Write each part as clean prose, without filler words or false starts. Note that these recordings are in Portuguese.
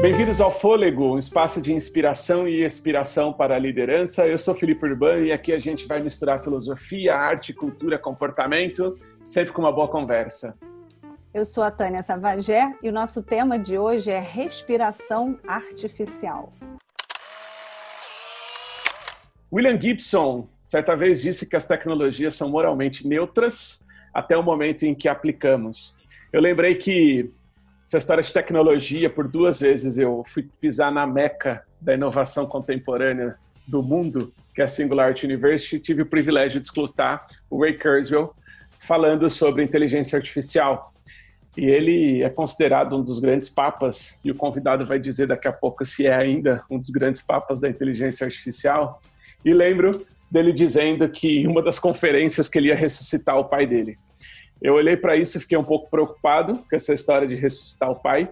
Bem-vindos ao Fôlego, um espaço de inspiração e expiração para a liderança. Eu sou Felipe Urbano e aqui a gente vai misturar filosofia, arte, cultura, comportamento, sempre com uma boa conversa. Eu sou a Tânia Savagé e o nosso tema de hoje é respiração artificial. William Gibson certa vez disse que as tecnologias são moralmente neutras até o momento em que aplicamos. Eu lembrei que essa história de tecnologia, por 2 vezes eu fui pisar na meca da inovação contemporânea do mundo, que é a Singularity University, e tive o privilégio de escutar o Ray Kurzweil falando sobre inteligência artificial. E ele é considerado um dos grandes papas, e o convidado vai dizer daqui a pouco se é ainda um dos grandes papas da inteligência artificial. E lembro dele dizendo que uma das conferências que ele ia ressuscitar o pai dele. Eu olhei para isso e fiquei um pouco preocupado com essa história de ressuscitar o pai,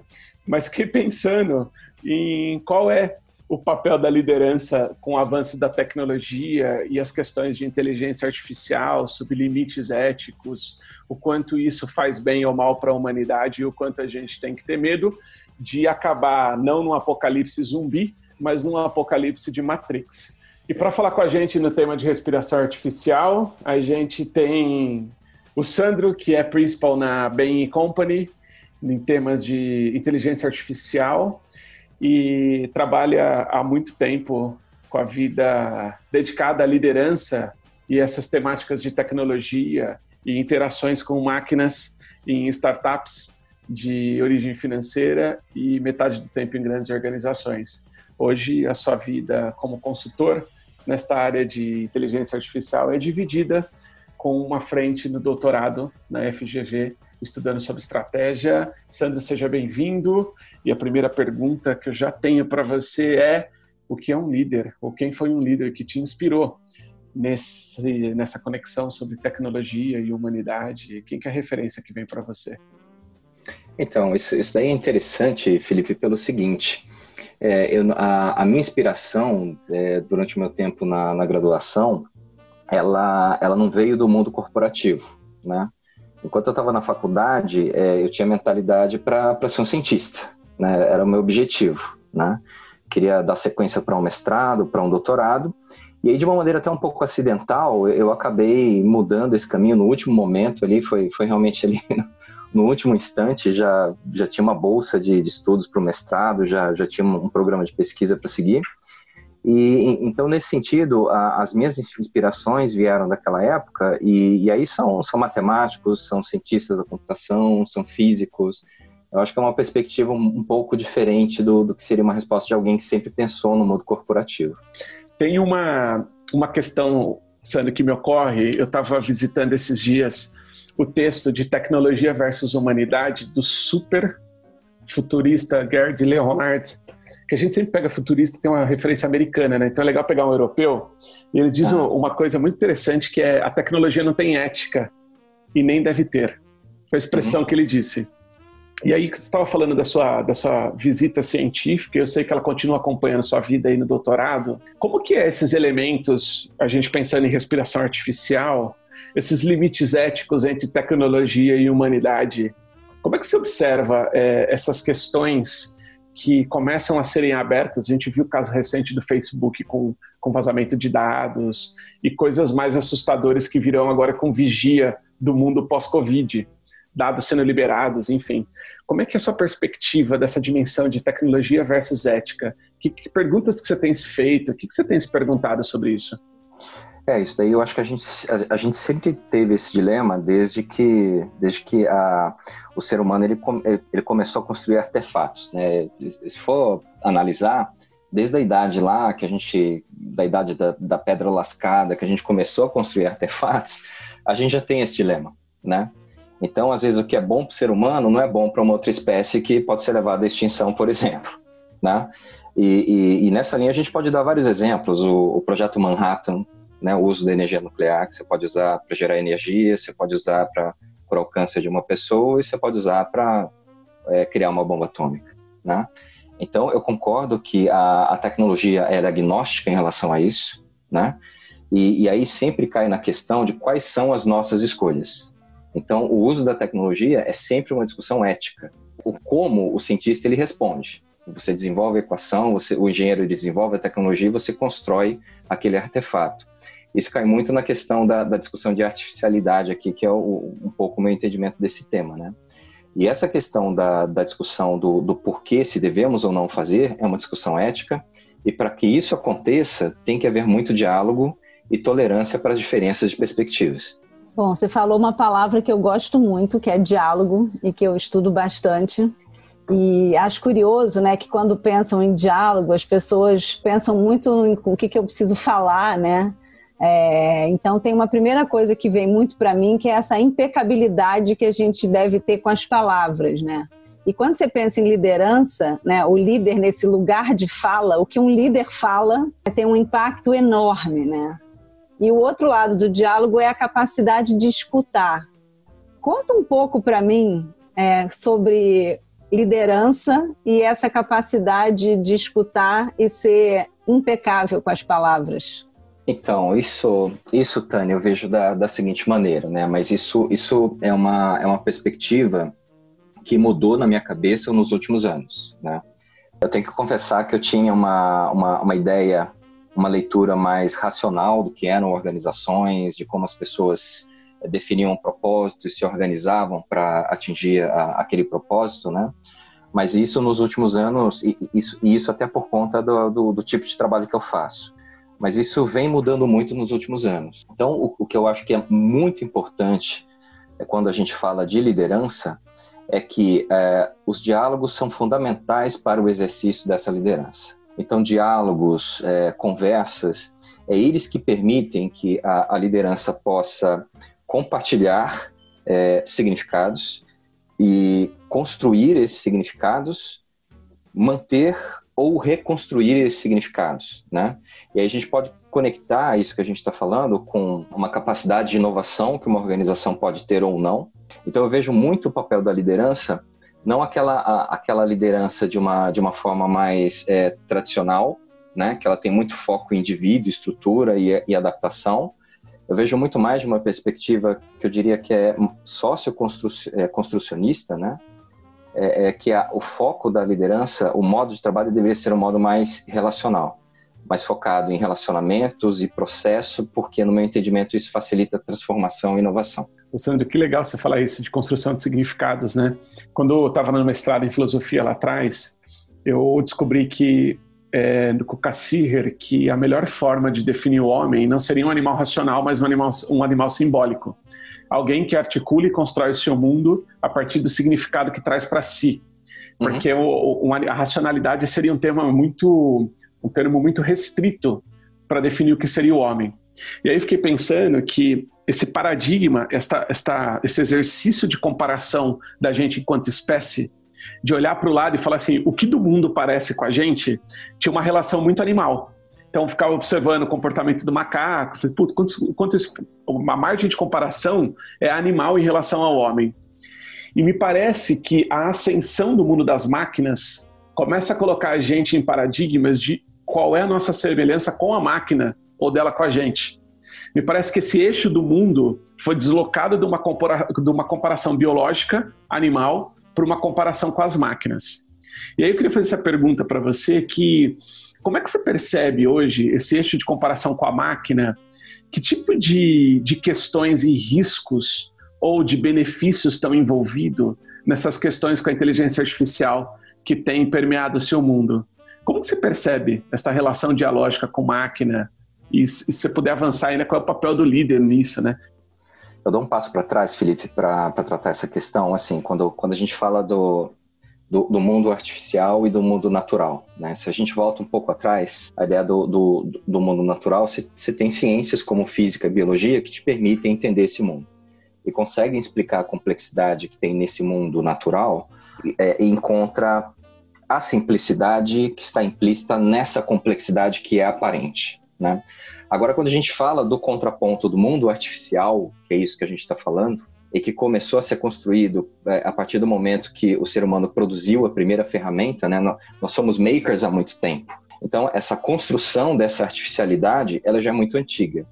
mas fiquei pensando em qual é o papel da liderança com o avanço da tecnologia e as questões de inteligência artificial, sob limites éticos, o quanto isso faz bem ou mal para a humanidade e o quanto a gente tem que ter medo de acabar não num apocalipse zumbi, mas num apocalipse de Matrix. E para falar com a gente no tema de respiração artificial, a gente tem o Sandro, que é principal na Bain & Company, em temas de inteligência artificial, e trabalha há muito tempo com a vida dedicada à liderança e essas temáticas de tecnologia e interações com máquinas em startups de origem financeira e metade do tempo em grandes organizações. Hoje, a sua vida como consultor nesta área de inteligência artificial é dividida com uma frente no doutorado na FGV, estudando sobre estratégia. Sandro, seja bem-vindo. E a primeira pergunta que eu já tenho para você é: o que é um líder? Ou quem foi um líder que te inspirou nessa conexão sobre tecnologia e humanidade? Quem que é a referência que vem para você? Então, isso daí é interessante, Felipe, pelo seguinte. A minha inspiração durante o meu tempo na graduação, ela não veio do mundo corporativo, né? Enquanto eu estava na faculdade, eu tinha mentalidade para ser um cientista, né? Era o meu objetivo, né? Queria dar sequência para um mestrado, para um doutorado, e aí de uma maneira até um pouco acidental, eu acabei mudando esse caminho no último momento ali, foi realmente ali no último instante, já tinha uma bolsa de estudos para o mestrado, já tinha um programa de pesquisa para seguir. E então, nesse sentido, as minhas inspirações vieram daquela época, e aí são matemáticos, são cientistas da computação, são físicos. Eu acho que é uma perspectiva um pouco diferente do que seria uma resposta de alguém que sempre pensou no mundo corporativo. Tem uma questão, Sandro, que me ocorre. Eu estava visitando esses dias o texto de Tecnologia versus Humanidade do super futurista Gerd Leonhard, que a gente sempre pega futurista, tem uma referência americana, né? Então é legal pegar um europeu. E ele diz uma coisa muito interessante, que é: a tecnologia não tem ética e nem deve ter. Foi a expressão que ele disse. E aí, você estava falando da sua visita científica, eu sei que ela continua acompanhando sua vida aí no doutorado. Como que é esses elementos, a gente pensando em respiração artificial, esses limites éticos entre tecnologia e humanidade? Como é que você observa essas questões que começam a serem abertas? A gente viu o caso recente do Facebook com vazamento de dados e coisas mais assustadoras que virão agora com vigia do mundo pós-Covid, dados sendo liberados, enfim. Como é que é a sua perspectiva dessa dimensão de tecnologia versus ética? Que perguntas que você tem se feito? O que você tem se perguntado sobre isso? Isso daí eu acho que a gente sempre teve esse dilema desde que o ser humano ele começou a construir artefatos, né? Se for analisar, desde a idade lá, da idade da pedra lascada, que a gente começou a construir artefatos, a gente já tem esse dilema, né? Então, às vezes, o que é bom para o ser humano não é bom para uma outra espécie que pode ser levada à extinção, por exemplo, né? E nessa linha a gente pode dar vários exemplos. O projeto Manhattan, né, o uso da energia nuclear, que você pode usar para gerar energia, você pode usar para curar o câncer de uma pessoa e você pode usar para criar uma bomba atômica, né? Então, eu concordo que a tecnologia é agnóstica em relação a isso, né? E aí sempre cai na questão de quais são as nossas escolhas. Então, o uso da tecnologia é sempre uma discussão ética. O como o cientista ele responde. Você desenvolve a equação, o engenheiro desenvolve a tecnologia e você constrói aquele artefato. Isso cai muito na questão da discussão de artificialidade aqui, que é um pouco o meu entendimento desse tema, né? E essa questão da discussão do porquê se devemos ou não fazer é uma discussão ética, e para que isso aconteça, tem que haver muito diálogo e tolerância para as diferenças de perspectivas. Bom, você falou uma palavra que eu gosto muito, que é diálogo, e que eu estudo bastante. E acho curioso, né, que quando pensam em diálogo, as pessoas pensam muito em o que eu preciso falar, né? Então tem uma primeira coisa que vem muito para mim, que é essa impecabilidade que a gente deve ter com as palavras, né? E quando você pensa em liderança, né, o líder nesse lugar de fala, o que um líder fala tem um impacto enorme, né? E o outro lado do diálogo é a capacidade de escutar. Conta um pouco para mim sobre liderança e essa capacidade de escutar e ser impecável com as palavras. Então, isso, Tânia, eu vejo da seguinte maneira, né? Mas isso é uma perspectiva que mudou na minha cabeça nos últimos anos, né? Eu tenho que confessar que eu tinha uma ideia, uma leitura mais racional do que eram organizações, de como as pessoas definiam um propósito e se organizavam para atingir aquele propósito, né? Mas isso nos últimos anos, e isso até por conta do tipo de trabalho que eu faço. Mas isso vem mudando muito nos últimos anos. Então, o que eu acho que é muito importante quando a gente fala de liderança é que os diálogos são fundamentais para o exercício dessa liderança. Então, diálogos, conversas, eles que permitem que a liderança possa compartilhar significados e construir esses significados, manter ou reconstruir esses significados, né? E aí a gente pode conectar isso que a gente está falando com uma capacidade de inovação que uma organização pode ter ou não. Então eu vejo muito o papel da liderança, não aquela liderança de uma forma mais tradicional, né? Que ela tem muito foco em indivíduo, estrutura e adaptação. Eu vejo muito mais de uma perspectiva que eu diria que é socioconstrucionista, né? Que o foco da liderança, o modo de trabalho deveria ser um modo mais relacional, mais focado em relacionamentos e processo, porque no meu entendimento isso facilita a transformação e inovação. Sandro, que legal você falar isso de construção de significados, né? Quando eu estava no mestrado em filosofia lá atrás, eu descobri que com Cassirer, que a melhor forma de definir o homem não seria um animal racional, mas um animal simbólico. Alguém que articula e constrói o seu mundo a partir do significado que traz para si. Porque a racionalidade seria um termo muito restrito para definir o que seria o homem. E aí eu fiquei pensando que esse paradigma, esse exercício de comparação da gente enquanto espécie, de olhar para o lado e falar assim, o que do mundo parece com a gente, tinha uma relação muito animal. Então, eu ficava observando o comportamento do macaco, falei, uma margem de comparação é animal em relação ao homem. E me parece que a ascensão do mundo das máquinas começa a colocar a gente em paradigmas de qual é a nossa semelhança com a máquina ou dela com a gente. Me parece que esse eixo do mundo foi deslocado de uma comparação biológica, animal, para uma comparação com as máquinas. E aí eu queria fazer essa pergunta para você, que como é que você percebe hoje esse eixo de comparação com a máquina? Que tipo de questões e riscos ou de benefícios estão envolvidos nessas questões com a inteligência artificial que tem permeado o seu mundo? Como que você percebe essa relação dialógica com máquina? E se você puder avançar ainda, qual é o papel do líder nisso, né? Eu dou um passo para trás, Felipe, para tratar essa questão. Assim, quando a gente fala do mundo artificial e do mundo natural, né? Se a gente volta um pouco atrás, a ideia do mundo natural, você tem ciências como física e biologia que te permitem entender esse mundo e conseguem explicar a complexidade que tem nesse mundo natural e encontra a simplicidade que está implícita nessa complexidade que é aparente, né? Agora, quando a gente fala do contraponto do mundo artificial, que é isso que a gente está falando, e que começou a ser construído a partir do momento que o ser humano produziu a primeira ferramenta, né? Nós somos makers há muito tempo. Então, essa construção dessa artificialidade, ela já é muito antiga.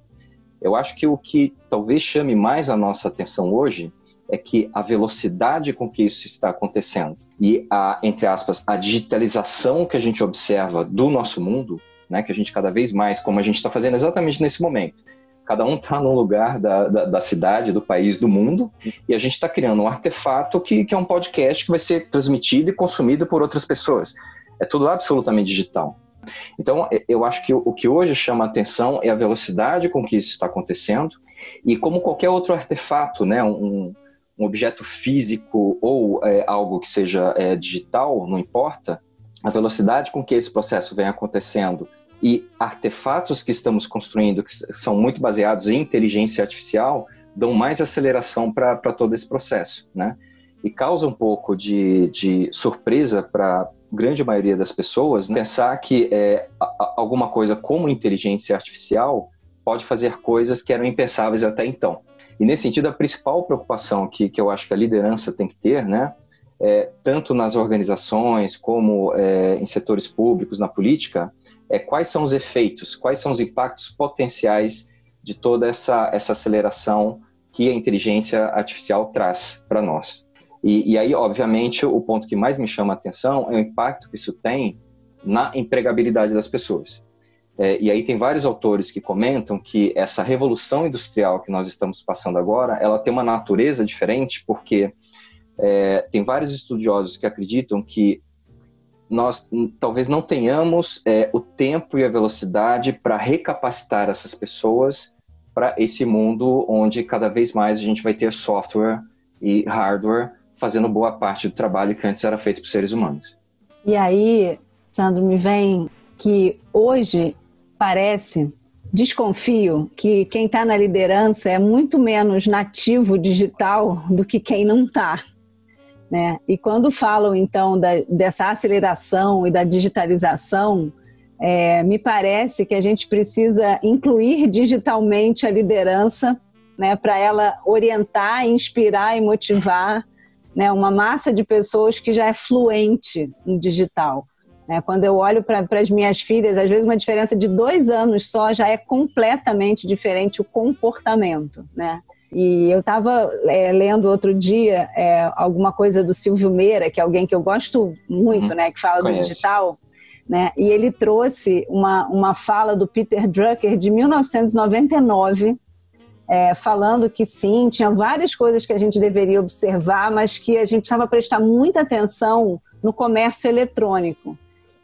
Eu acho que o que talvez chame mais a nossa atenção hoje é que a velocidade com que isso está acontecendo e entre aspas, a digitalização que a gente observa do nosso mundo, né, que a gente cada vez mais, como a gente está fazendo exatamente nesse momento, cada um está num lugar da cidade, do país, do mundo, e a gente está criando um artefato que é um podcast que vai ser transmitido e consumido por outras pessoas. É tudo absolutamente digital. Então, eu acho que o que hoje chama a atenção é a velocidade com que isso está acontecendo, e como qualquer outro artefato, né, um objeto físico ou algo que seja digital, não importa, a velocidade com que esse processo vem acontecendo e artefatos que estamos construindo, que são muito baseados em inteligência artificial, dão mais aceleração para todo esse processo, né? E causa um pouco de surpresa para a grande maioria das pessoas, né? Pensar que alguma coisa como inteligência artificial pode fazer coisas que eram impensáveis até então. E nesse sentido, a principal preocupação que eu acho que a liderança tem que ter, né, tanto nas organizações como em setores públicos, na política, quais são os efeitos, quais são os impactos potenciais de toda essa aceleração que a inteligência artificial traz para nós. E aí, obviamente, o ponto que mais me chama a atenção é o impacto que isso tem na empregabilidade das pessoas. E aí tem vários autores que comentam que essa revolução industrial que nós estamos passando agora, ela tem uma natureza diferente, porque tem vários estudiosos que acreditam que nós talvez não tenhamos o tempo e a velocidade para recapacitar essas pessoas para esse mundo onde cada vez mais a gente vai ter software e hardware fazendo boa parte do trabalho que antes era feito por seres humanos. E aí, Sandro, me vem que hoje desconfio que quem está na liderança é muito menos nativo digital do que quem não está, né? E quando falam, então, dessa aceleração e da digitalização, me parece que a gente precisa incluir digitalmente a liderança, né, para ela orientar, inspirar e motivar, né, uma massa de pessoas que já é fluente no digital. Quando eu olho para as minhas filhas, às vezes uma diferença de 2 anos só já é completamente diferente o comportamento, né? E eu estava lendo outro dia alguma coisa do Silvio Meira, que é alguém que eu gosto muito, né, que fala do digital, né? E ele trouxe uma fala do Peter Drucker de 1999, falando que sim, tinha várias coisas que a gente deveria observar, mas que a gente precisava prestar muita atenção no comércio eletrônico,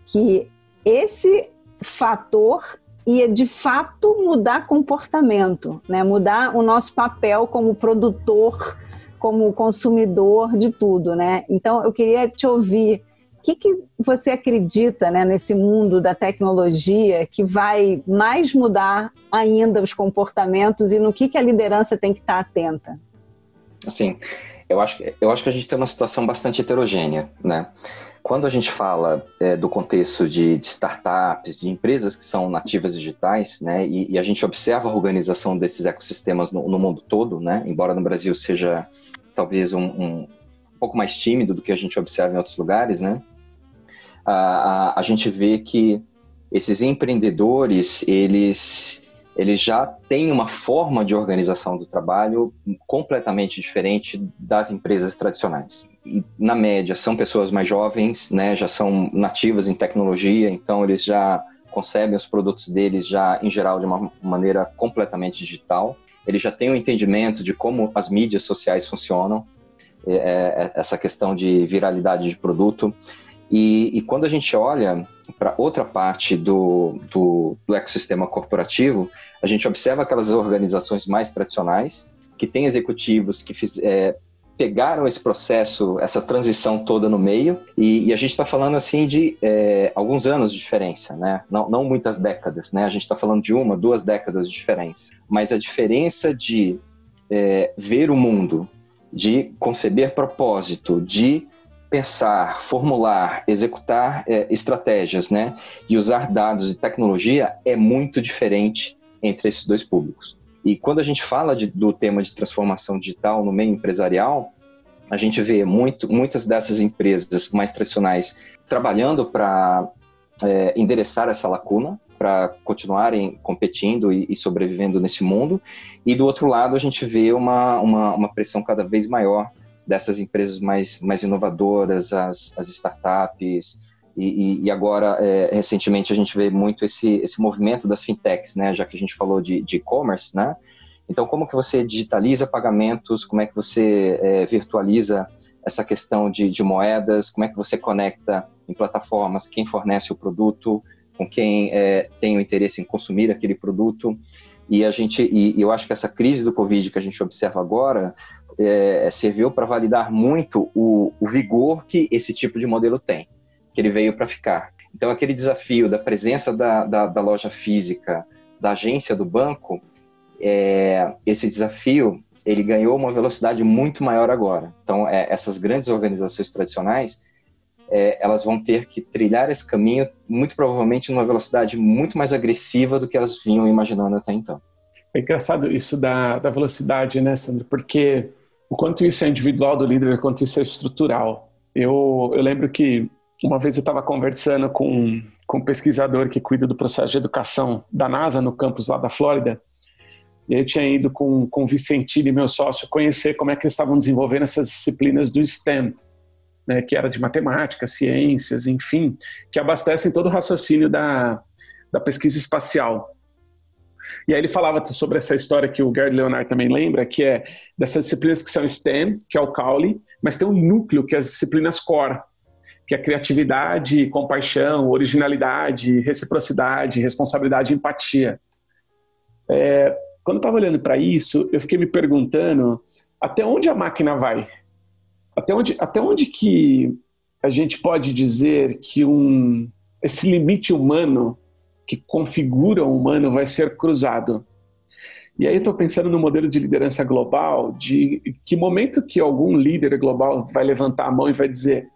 que esse fator ia de fato mudar comportamento, né? Mudar o nosso papel como produtor, como consumidor de tudo, né? Então eu queria te ouvir, o que você acredita, né, nesse mundo da tecnologia que vai mais mudar ainda os comportamentos e no que a liderança tem que estar atenta? Assim, eu acho que a gente tem uma situação bastante heterogênea, né? Quando a gente fala do contexto de startups, de empresas que são nativas digitais, né, e a gente observa a organização desses ecossistemas no mundo todo, né, embora no Brasil seja talvez um pouco mais tímido do que a gente observa em outros lugares, né, a gente vê que esses empreendedores, eles já têm uma forma de organização do trabalho completamente diferente das empresas tradicionais. E, na média, são pessoas mais jovens, né, já são nativas em tecnologia, então eles já concebem os produtos deles já, em geral, de uma maneira completamente digital. Eles já têm um entendimento de como as mídias sociais funcionam, essa questão de viralidade de produto. E quando a gente olha para outra parte do ecossistema corporativo, a gente observa aquelas organizações mais tradicionais, que têm executivos que pegaram esse processo, essa transição toda no meio, e a gente está falando assim de alguns anos de diferença, né? Não muitas décadas, né? A gente está falando de 1, 2 décadas de diferença. Mas a diferença de ver o mundo, de conceber propósito, de pensar, formular, executar estratégias, né, e usar dados e tecnologia é muito diferente entre esses dois públicos. E quando a gente fala do tema de transformação digital no meio empresarial, a gente vê muitas dessas empresas mais tradicionais trabalhando para endereçar essa lacuna, para continuarem competindo e sobrevivendo nesse mundo. E do outro lado, a gente vê uma pressão cada vez maior dessas empresas mais inovadoras, as startups. E agora, recentemente, a gente vê muito esse movimento das fintechs, né? Já que a gente falou de e-commerce, né? Então, como que você digitaliza pagamentos? Como é que você virtualiza essa questão de moedas? Como é que você conecta em plataformas quem fornece o produto com quem tem o interesse em consumir aquele produto? E eu acho que essa crise do Covid que a gente observa agora serviu para validar muito o vigor que esse tipo de modelo tem, que ele veio para ficar. Então, aquele desafio da presença da loja física, da agência do banco, esse desafio, ele ganhou uma velocidade muito maior agora. Então, essas grandes organizações tradicionais, elas vão ter que trilhar esse caminho, muito provavelmente numa velocidade muito mais agressiva do que elas vinham imaginando até então. É engraçado isso da velocidade, né, Sandro? Porque o quanto isso é individual do líder, o quanto isso é estrutural. Eu lembro que uma vez eu estava conversando com um pesquisador que cuida do processo de educação da NASA, no campus lá da Flórida, e eu tinha ido com o Vicentini, meu sócio, conhecer como é que eles estavam desenvolvendo essas disciplinas do STEM, né, que era de matemática, ciências, enfim, que abastecem todo o raciocínio da pesquisa espacial. E aí ele falava sobre essa história que o Gerd Leonard também lembra, que é dessas disciplinas que são STEM, que é o caule, mas tem um núcleo que é as disciplinas core, que é criatividade, compaixão, originalidade, reciprocidade, responsabilidade e empatia. Quando eu estava olhando para isso, eu fiquei me perguntando até onde a máquina vai? Até onde que a gente pode dizer que esse limite humano que configura o humano vai ser cruzado? E aí eu estou pensando no modelo de liderança global, de que momento que algum líder global vai levantar a mão e vai dizer,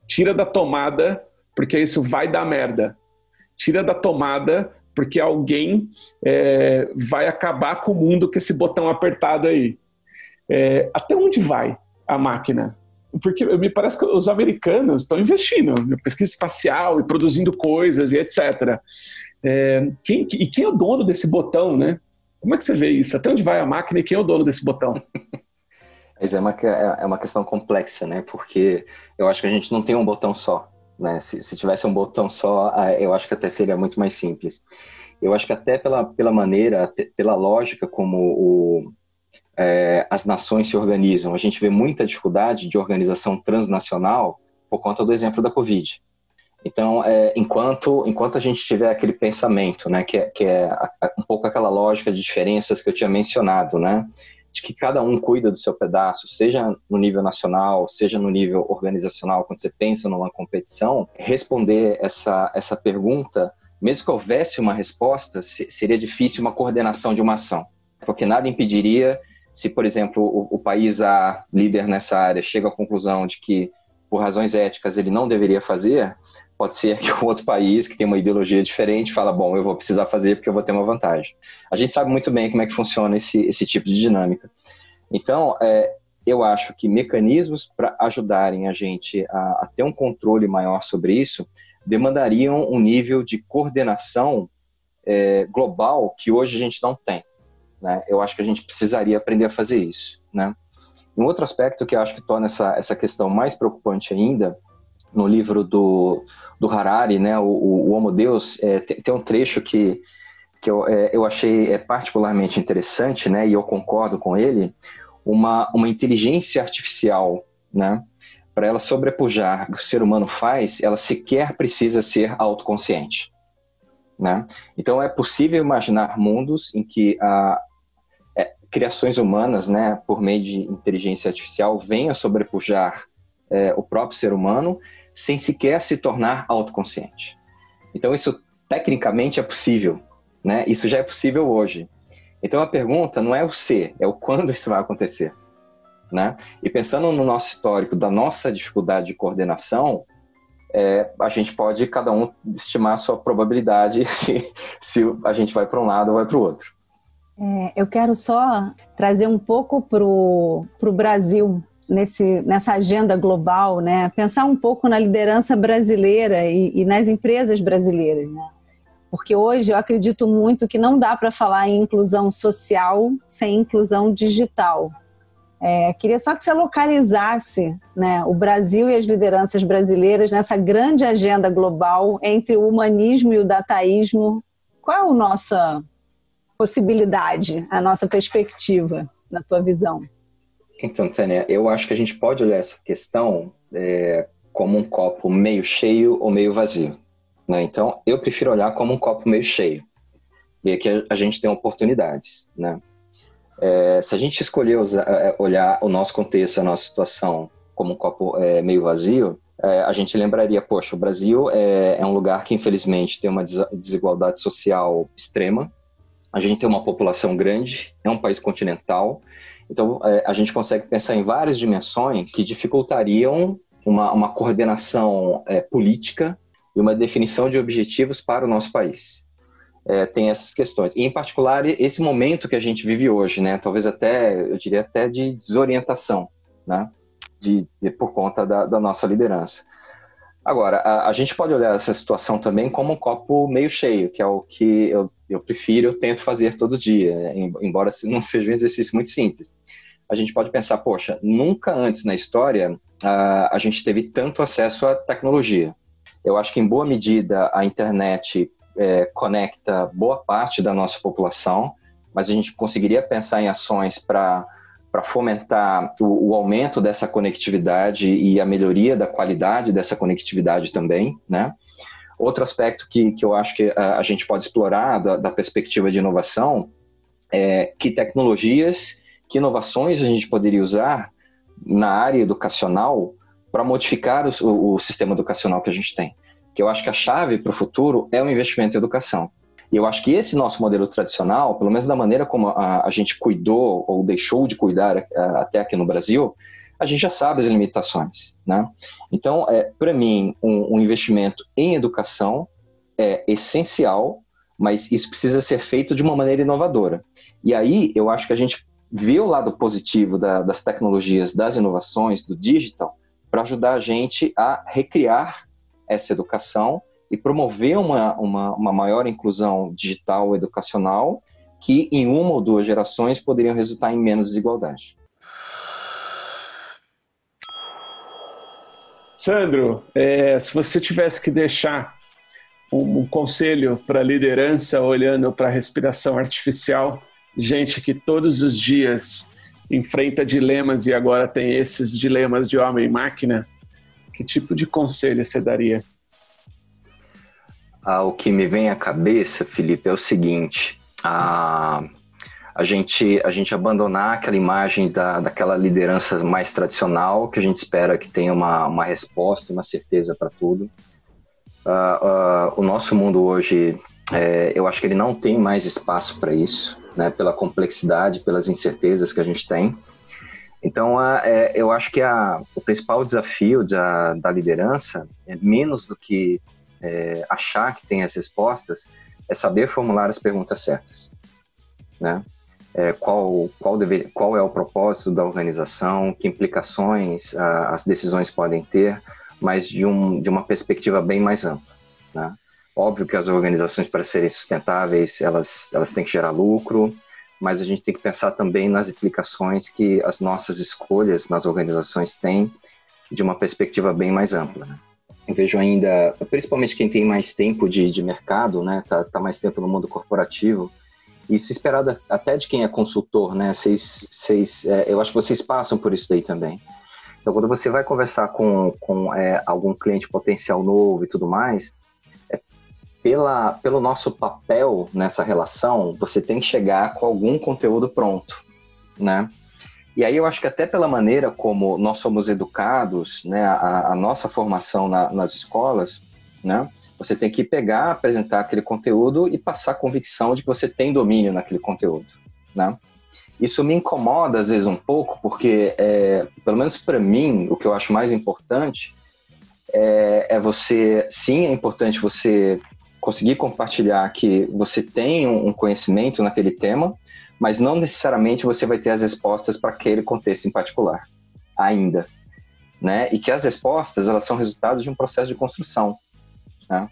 tira da tomada, porque isso vai dar merda. Tira da tomada, porque alguém vai acabar com o mundo com esse botão apertado aí. Até onde vai a máquina? Porque me parece que os americanos estão investindo em pesquisa espacial e produzindo coisas e etc. Quem é o dono desse botão, né? Como é que você vê isso? Até onde vai a máquina e quem é o dono desse botão? Mas é uma questão complexa, né? Porque eu acho que a gente não tem um botão só, né? Se tivesse um botão só, eu acho que até seria muito mais simples. Eu acho que até pela maneira, pela lógica como as nações se organizam, a gente vê muita dificuldade de organização transnacional por conta do exemplo da Covid. Então, enquanto a gente tiver aquele pensamento, né, que é um pouco aquela lógica de diferenças que eu tinha mencionado, né, de que cada um cuida do seu pedaço, seja no nível nacional, seja no nível organizacional, quando você pensa numa competição, responder essa pergunta, mesmo que houvesse uma resposta, seria difícil uma coordenação de uma ação, porque nada impediria, se, por exemplo, o país líder nessa área chega à conclusão de que, por razões éticas, ele não deveria fazer, pode ser que o outro país, que tem uma ideologia diferente, fala, bom, eu vou precisar fazer porque eu vou ter uma vantagem. A gente sabe muito bem como é que funciona esse tipo de dinâmica. Então, eu acho que mecanismos para ajudarem a gente a ter um controle maior sobre isso demandariam um nível de coordenação global que hoje a gente não tem, né? Eu acho que a gente precisaria aprender a fazer isso, né? Um outro aspecto que eu acho que torna essa questão mais preocupante ainda, no livro do Harari, né, o Homo Deus, tem um trecho que eu achei particularmente interessante, né, e eu concordo com ele, uma inteligência artificial, né, para ela sobrepujar o que o ser humano faz, ela sequer precisa ser autoconsciente, né? Então é possível imaginar mundos em que criações humanas, né, por meio de inteligência artificial, venham sobrepujar o próprio ser humano sem sequer se tornar autoconsciente. Então isso tecnicamente é possível, né? Isso já é possível hoje. Então a pergunta não é o se, é o quando isso vai acontecer, né? E pensando no nosso histórico, da nossa dificuldade de coordenação, a gente pode cada um estimar a sua probabilidade se a gente vai para um lado ou vai para o outro. Eu quero só trazer um pouco para o Brasil nessa agenda global, né? Pensar um pouco na liderança brasileira e nas empresas brasileiras, né? Porque hoje eu acredito muito que não dá para falar em inclusão social sem inclusão digital. Queria só que você localizasse, né, o Brasil e as lideranças brasileiras nessa grande agenda global entre o humanismo e o dataísmo. Qual é a nossa possibilidade, a nossa perspectiva, na tua visão? Então, Tânia, eu acho que a gente pode olhar essa questão como um copo meio cheio ou meio vazio, né? Então, eu prefiro olhar como um copo meio cheio. E aqui a gente tem oportunidades, né? Se a gente escolher olhar o nosso contexto, a nossa situação como um copo meio vazio, a gente lembraria, poxa, o Brasil é um lugar que infelizmente tem uma desigualdade social extrema, a gente tem uma população grande, é um país continental, então a gente consegue pensar em várias dimensões que dificultariam uma coordenação política e uma definição de objetivos para o nosso país. Tem essas questões. E, em particular, esse momento que a gente vive hoje, né? Talvez eu diria até de desorientação, né? Por conta da nossa liderança. Agora, a gente pode olhar essa situação também como um copo meio cheio, que é o que eu prefiro, eu tento fazer todo dia, embora não seja um exercício muito simples. A gente pode pensar, poxa, nunca antes na história a gente teve tanto acesso à tecnologia. Eu acho que, em boa medida, a internet conecta boa parte da nossa população, mas a gente conseguiria pensar em ações para fomentar o aumento dessa conectividade e a melhoria da qualidade dessa conectividade também, né? Outro aspecto que eu acho que a gente pode explorar da perspectiva de inovação é que tecnologias, que inovações a gente poderia usar na área educacional para modificar o sistema educacional que a gente tem. Que eu acho que a chave para o futuro é o investimento em educação. E eu acho que esse nosso modelo tradicional, pelo menos da maneira como a gente cuidou ou deixou de cuidar até aqui no Brasil, a gente já sabe as limitações, né? Então, para mim, um investimento em educação é essencial, mas isso precisa ser feito de uma maneira inovadora. E aí, eu acho que a gente vê o lado positivo das tecnologias, das inovações, do digital, para ajudar a gente a recriar essa educação e promover uma maior inclusão digital educacional que em uma ou duas gerações poderiam resultar em menos desigualdade. Sandro, se você tivesse que deixar um conselho para a liderança olhando para a respiração artificial, gente que todos os dias enfrenta dilemas e agora tem esses dilemas de homem e máquina, que tipo de conselho você daria? O que me vem à cabeça, Felipe, é o seguinte: a gente abandonar aquela imagem daquela liderança mais tradicional, que a gente espera que tenha uma resposta, uma certeza para tudo. O nosso mundo hoje, eu acho que ele não tem mais espaço para isso, né, pela complexidade, pelas incertezas que a gente tem. Então, eu acho que o principal desafio da liderança é menos do que achar que tem as respostas, é saber formular as perguntas certas, né? Qual é o propósito da organização, que implicações as decisões podem ter, mas de uma perspectiva bem mais ampla, né? Óbvio que as organizações, para serem sustentáveis, elas têm que gerar lucro, mas a gente tem que pensar também nas implicações que as nossas escolhas nas organizações têm de uma perspectiva bem mais ampla, né? Eu vejo ainda, principalmente quem tem mais tempo de mercado, né, tá mais tempo no mundo corporativo, isso esperado até de quem é consultor, né? Eu acho que vocês passam por isso daí também. Então, quando você vai conversar com algum cliente potencial novo e tudo mais, pelo nosso papel nessa relação, você tem que chegar com algum conteúdo pronto, né? E aí eu acho que até pela maneira como nós somos educados, né, a nossa formação nas escolas, né, você tem que pegar, apresentar aquele conteúdo e passar a convicção de que você tem domínio naquele conteúdo, né? Isso me incomoda às vezes um pouco, porque, pelo menos para mim, o que eu acho mais importante é importante você conseguir compartilhar que você tem um conhecimento naquele tema, mas não necessariamente você vai ter as respostas para aquele contexto em particular, ainda, né? E que as respostas, elas são resultados de um processo de construção, né?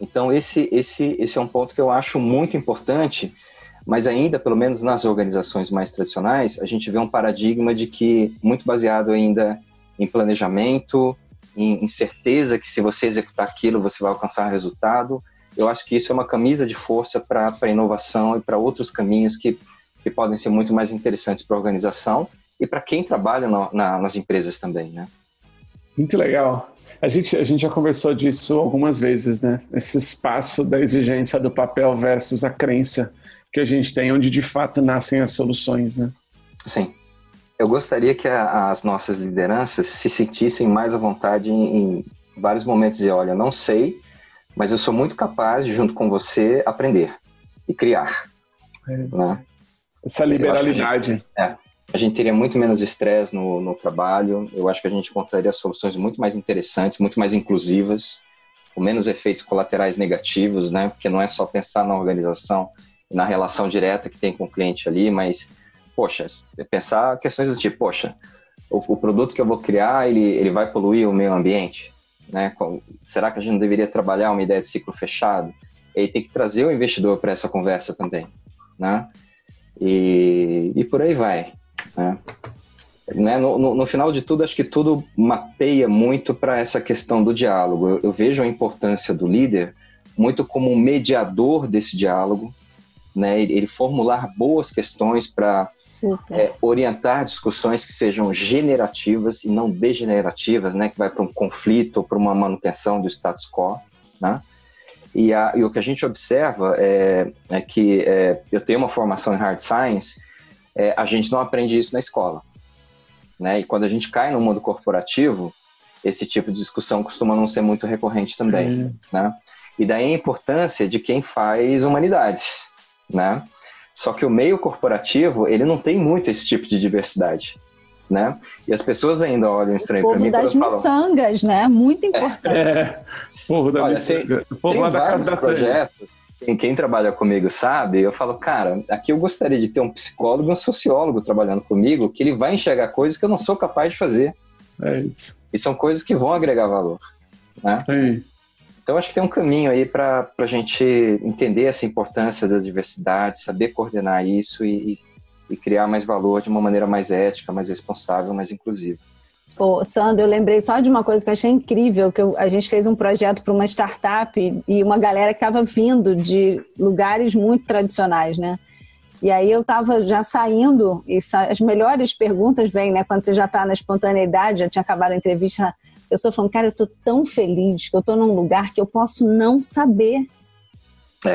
Então, esse é um ponto que eu acho muito importante, mas ainda, pelo menos nas organizações mais tradicionais, a gente vê um paradigma de que, muito baseado ainda em planejamento, em certeza que se você executar aquilo, você vai alcançar resultado. Eu acho que isso é uma camisa de força para a inovação e para outros caminhos que podem ser muito mais interessantes para a organização e para quem trabalha nas empresas também, né? Muito legal. A gente já conversou disso algumas vezes, né? Esse espaço da exigência do papel versus a crença que a gente tem, onde de fato nascem as soluções, né? Sim. Eu gostaria que as nossas lideranças se sentissem mais à vontade em vários momentos de, olha, não sei, mas eu sou muito capaz de, junto com você, aprender e criar. Né? Essa liberalidade. A gente teria muito menos estresse no trabalho. Eu acho que a gente encontraria soluções muito mais interessantes, muito mais inclusivas, com menos efeitos colaterais negativos, né? Porque não é só pensar na organização, na relação direta que tem com o cliente ali, mas, poxa, pensar questões do tipo, poxa, o produto que eu vou criar, ele vai poluir o meio ambiente? Né? Será que a gente não deveria trabalhar uma ideia de ciclo fechado? E aí tem que trazer o investidor para essa conversa também, né? E por aí vai. Né? No final de tudo, acho que tudo mapeia muito para essa questão do diálogo. Eu vejo a importância do líder muito como um mediador desse diálogo, né? Ele formular boas questões para orientar discussões que sejam generativas e não degenerativas, né? Que vai para um conflito ou para uma manutenção do status quo, né? E o que a gente observa é que eu tenho uma formação em hard science, a gente não aprende isso na escola, né? E quando a gente cai no mundo corporativo, esse tipo de discussão costuma não ser muito recorrente também, né? E daí a importância de quem faz humanidades, né? Só que o meio corporativo, ele não tem muito esse tipo de diversidade, né? E as pessoas ainda olham estranho para mim quando das miçangas, né? Muito importante. Povo da miçanga. O povo lá da casa da projetos. Quem trabalha comigo sabe, eu falo, cara, aqui eu gostaria de ter um psicólogo e um sociólogo trabalhando comigo, que ele vai enxergar coisas que eu não sou capaz de fazer. É isso. E são coisas que vão agregar valor, né? Sim. Então, acho que tem um caminho aí para a gente entender essa importância da diversidade, saber coordenar isso e criar mais valor de uma maneira mais ética, mais responsável, mais inclusiva. Ô, Sandro, eu lembrei só de uma coisa que eu achei incrível, que a gente fez um projeto para uma startup e uma galera que estava vindo de lugares muito tradicionais, né? E aí eu estava já saindo, e as melhores perguntas vêm, né? Quando você já está na espontaneidade, já tinha acabado a entrevista, eu estou falando, cara, eu estou tão feliz que eu estou num lugar que eu posso não saber.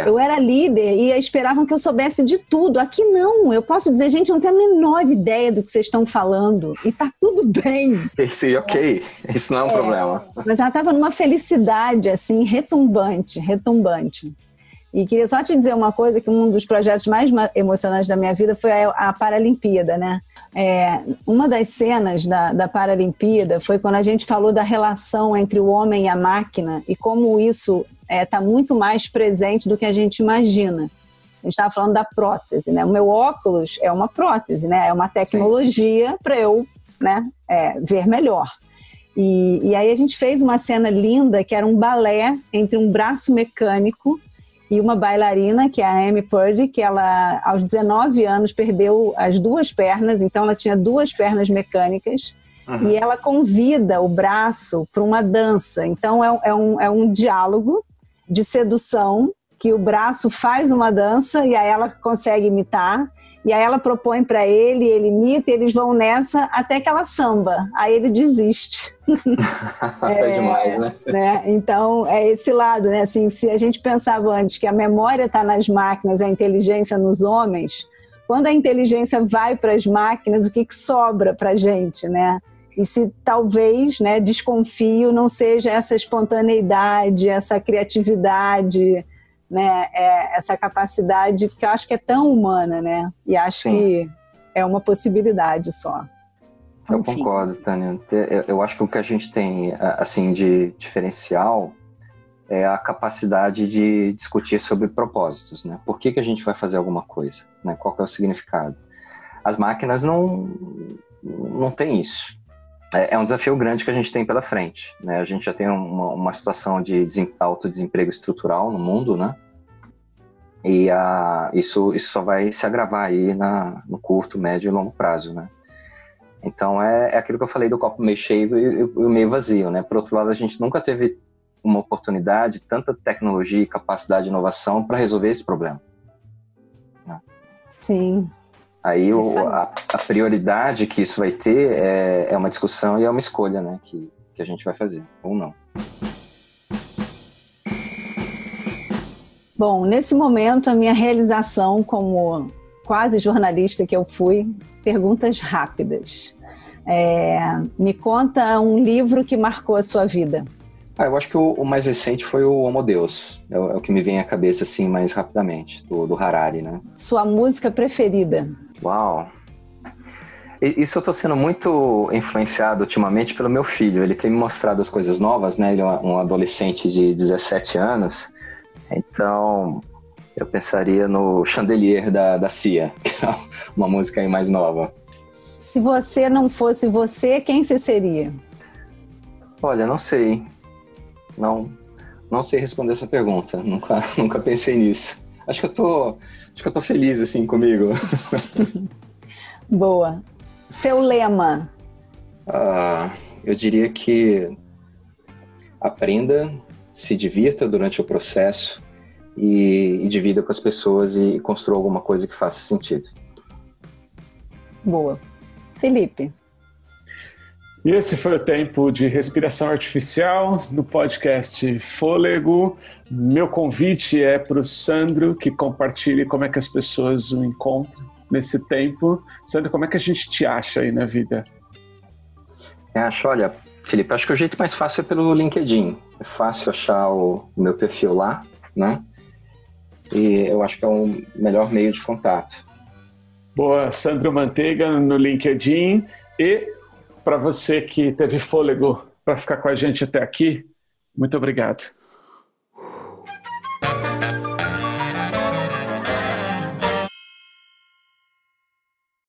Eu era líder e esperavam que eu soubesse de tudo. Aqui não, eu posso dizer, gente, eu não tenho a menor ideia do que vocês estão falando. E tá tudo bem. Sim, ok. Isso não é um problema. Mas ela estava numa felicidade, assim, retumbante. E queria só te dizer uma coisa, que um dos projetos mais emocionantes da minha vida foi a Paralimpíada, né? Uma das cenas da Paralimpíada foi quando a gente falou da relação entre o homem e a máquina e como isso está muito mais presente do que a gente imagina. A gente estava falando da prótese, né? O meu óculos é uma prótese, né? É uma tecnologia para eu, né, ver melhor. E aí a gente fez uma cena linda que era um balé entre um braço mecânico e uma bailarina, que é a Amy Purdy, que ela, aos 19 anos, perdeu as duas pernas, então ela tinha duas pernas mecânicas, e ela convida o braço para uma dança. Então é um diálogo de sedução, que o braço faz uma dança e aí ela consegue imitar, e aí ela propõe para ele, ele imita, e eles vão nessa até que ela samba, aí ele desiste. É demais, né? Então, é esse lado, né? Assim, se a gente pensava antes que a memória está nas máquinas, a inteligência nos homens, quando a inteligência vai para as máquinas, o que sobra para a gente, né? E se talvez, né, desconfio, não seja essa espontaneidade, essa criatividade, né, essa capacidade que eu acho que é tão humana, né? E acho que é uma possibilidade só. Eu concordo, Tânia. Eu acho que o que a gente tem assim de diferencial é a capacidade de discutir sobre propósitos, né? Por que a gente vai fazer alguma coisa, né? Qual que é o significado? As máquinas não têm isso, é um desafio grande que a gente tem pela frente, né? A gente já tem uma situação de alto desemprego estrutural no mundo, né? E isso só vai se agravar aí no curto, médio e longo prazo, né? Então é aquilo que eu falei do copo meio cheio e o meio vazio, né? Por outro lado, a gente nunca teve uma oportunidade, tanta tecnologia e capacidade de inovação para resolver esse problema, né? Sim. Aí a prioridade que isso vai ter é uma discussão e é uma escolha, né? Que a gente vai fazer, ou não. Bom, nesse momento, a minha realização como quase jornalista que eu fui, perguntas rápidas. Me conta um livro que marcou a sua vida. Eu acho que o mais recente foi o Homo Deus. É o que me vem à cabeça assim mais rapidamente, do Harari, né? Sua música preferida? Uau! Isso eu tô sendo muito influenciado ultimamente pelo meu filho. Ele tem me mostrado as coisas novas, né? Ele é um adolescente de 17 anos. Então, eu pensaria no Chandelier da Cia, que é uma música aí mais nova. Se você não fosse você, quem você seria? Olha, não sei. Não sei responder essa pergunta. Nunca pensei nisso. Acho que eu tô feliz assim comigo. Boa. Seu lema? Eu diria que aprenda, se divirta durante o processo e divida com as pessoas e construa alguma coisa que faça sentido. Boa. Felipe? E esse foi o tempo de respiração artificial no podcast Fôlego. Meu convite é para o Sandro, que compartilhe como é que as pessoas o encontram nesse tempo. Sandro, como é que a gente te acha aí na vida? Olha, Felipe, acho que o jeito mais fácil é pelo LinkedIn. É fácil achar o meu perfil lá, né? E eu acho que é o melhor meio de contato. Boa, Sandro Manteiga no LinkedIn. E para você que teve fôlego para ficar com a gente até aqui, muito obrigado.